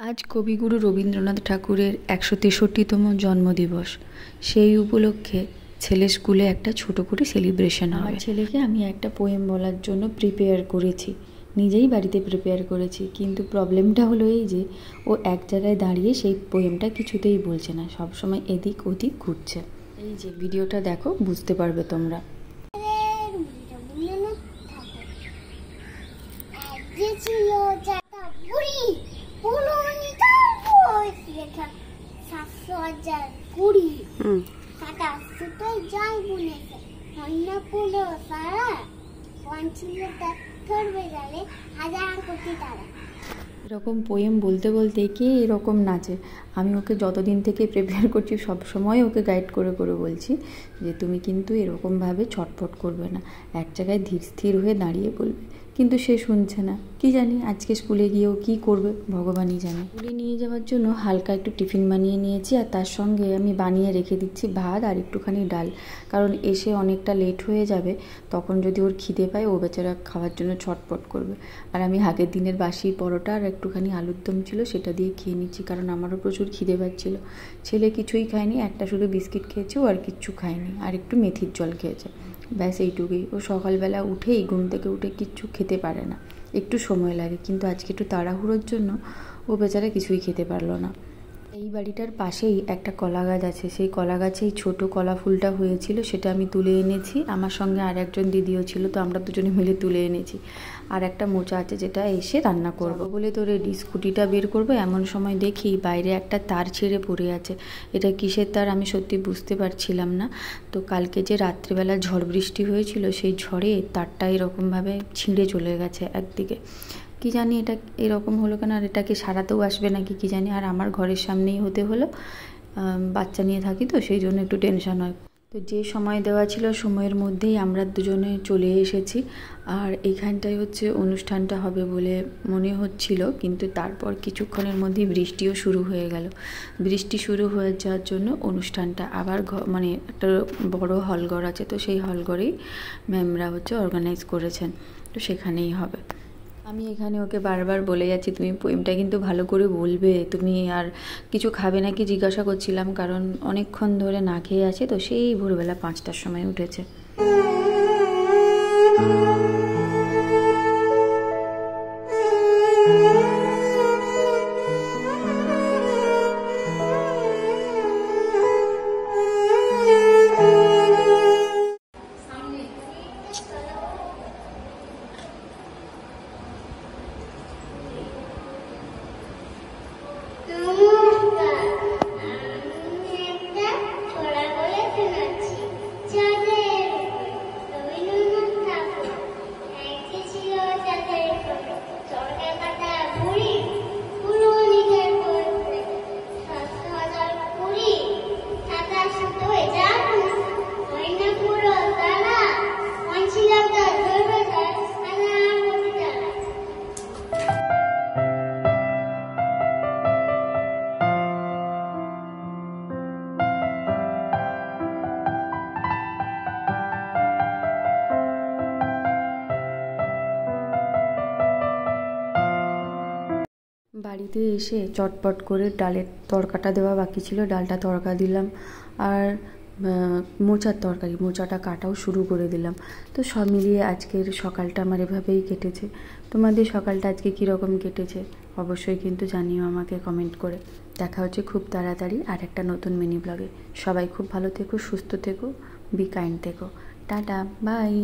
আজ কবিগুরু রবীন্দ্রনাথ ঠাকুরের ১৬৩তম জন্মদিবস। সেই উপলক্ষে ছেলে স্কুলে একটা ছোট করে সেলিব্রেশন হবে। আমার ছেলেকে আমি একটা পোয়েম বলার জন্য প্রিপেয়ার করেছি, নিজেই বাড়িতে প্রিপেয়ার করেছি, কিন্তু প্রবলেমটা হলো এই যে ও এক জায়গায় দাঁড়িয়ে সেই পোয়েমটা কিছুতেই বলছে না, সবসময় এদিক ওদিক ঘুরছে। এই যে ভিডিওটা দেখো, বুঝতে পারবে তোমরা। এরকম পোয়েম বলতে বলতে কে এরকম নাচে। আমি ওকে যতদিন থেকে প্রিপেয়ার করছি সব সময় ওকে গাইড করে করে বলছি যে তুমি কিন্তু এরকমভাবে ছটফট করবে না, এক জায়গায় ধীর স্থির হয়ে দাঁড়িয়ে বলবে, কিন্তু সে শুনছে না। কি জানি আজকে স্কুলে গিয়েও কি করবে ভগবানই জানে। স্কুলে নিয়ে যাওয়ার জন্য হালকা একটু টিফিন বানিয়ে নিয়েছি, আর তার সঙ্গে আমি বানিয়ে রেখে দিচ্ছি ভাত আর একটুখানি ডাল, কারণ এসে অনেকটা লেট হয়ে যাবে, তখন যদি ওর খিদে পায় ও বেচারা খাওয়ার জন্য ছটফট করবে। আর আমি আগের দিনের বাসি পরোটা আর একটুখানি আলুর দম ছিল সেটা দিয়ে খেয়ে নিচ্ছি, কারণ আমারও প্রচুর খিদে পাচ্ছিল। ছেলে কিছুই খায়নি, একটা শুধু বিস্কিট খেয়েছে, ও আর কিচ্ছু খায়নি, আর একটু মেথির জল খেয়েছে, ব্যাস এইটুকুই। ও সকালবেলা উঠেই ঘুম থেকে উঠে কিচ্ছু খেতে পারে না, একটু সময় লাগে, কিন্তু আজকে একটু তাড়াহুড়োর জন্য ও বেচারা কিছুই খেতে পারলো না। এই বাড়িটার পাশেই একটা কলা গাছ আছে, সেই কলা গাছে এই ছোটো কলা ফুলটা হয়েছিল, সেটা আমি তুলে এনেছি। আমার সঙ্গে আর একজন দিদিও ছিল, তো আমরা দুজনে মিলে তুলে এনেছি। আর একটা মোচা আছে যেটা এসে রান্না করব বলে তো রেডি, স্কুটিটা বের করব, এমন সময় দেখি বাইরে একটা তার ছিঁড়ে পড়ে আছে। এটা কিসের তার আমি সত্যি বুঝতে পারছিলাম না। তো কালকে যে রাত্রিবেলা ঝড় বৃষ্টি হয়েছিল, সেই ঝড়ে তারটা এরকমভাবে ছিঁড়ে চলে গেছে একদিকে। কি জানি এটা এরকম হলো কেন, আর এটাকে সারাতেও আসবে নাকি কি জানি। আর আমার ঘরের সামনেই হতে হলো, বাচ্চা নিয়ে থাকি তো সেই জন্য একটু টেনশন হয়। তো যে সময় দেওয়া ছিল সময়ের মধ্যেই আমরা দুজনে চলে এসেছি। আর এইখানটায় হচ্ছে অনুষ্ঠানটা হবে বলে মনে হচ্ছিল, কিন্তু তারপর কিছুক্ষণের মধ্যেই বৃষ্টিও শুরু হয়ে গেল। বৃষ্টি শুরু হয়ে যাওয়ার জন্য অনুষ্ঠানটা আবার মানে একটা বড় হলঘর আছে, তো সেই হলঘরেই ম্যামরা হচ্ছে অর্গানাইজ করেছেন, তো সেখানেই হবে। আমি এখানে ওকে বারবার বলে যাচ্ছি তুমি পোয়েমটা কিন্তু ভালো করে বলবে, তুমি আর কিছু খাবে নাকি জিজ্ঞাসা করছিলাম, কারণ অনেকক্ষণ ধরে না খেয়ে আছে, তো সেই ভোরবেলা 5টার সময় উঠেছে। বাড়িতে এসে চটপট করে ডালের তড়কাটা দেওয়া বাকি ছিল, ডালটা তড়কা দিলাম, আর মোচার তরকারি, মোচাটা কাটাও শুরু করে দিলাম। তো সব মিলিয়ে আজকের সকালটা আমার এভাবেই কেটেছে। তোমাদের সকালটা আজকে কীরকম কেটেছে অবশ্যই কিন্তু জানিও আমাকে কমেন্ট করে। দেখা হচ্ছে খুব তাড়াতাড়ি আর একটা নতুন মিনি ব্লগে। সবাই খুব ভালো থেকো, সুস্থ থেকো, বি কাইন্ড থেকো। Tata, by.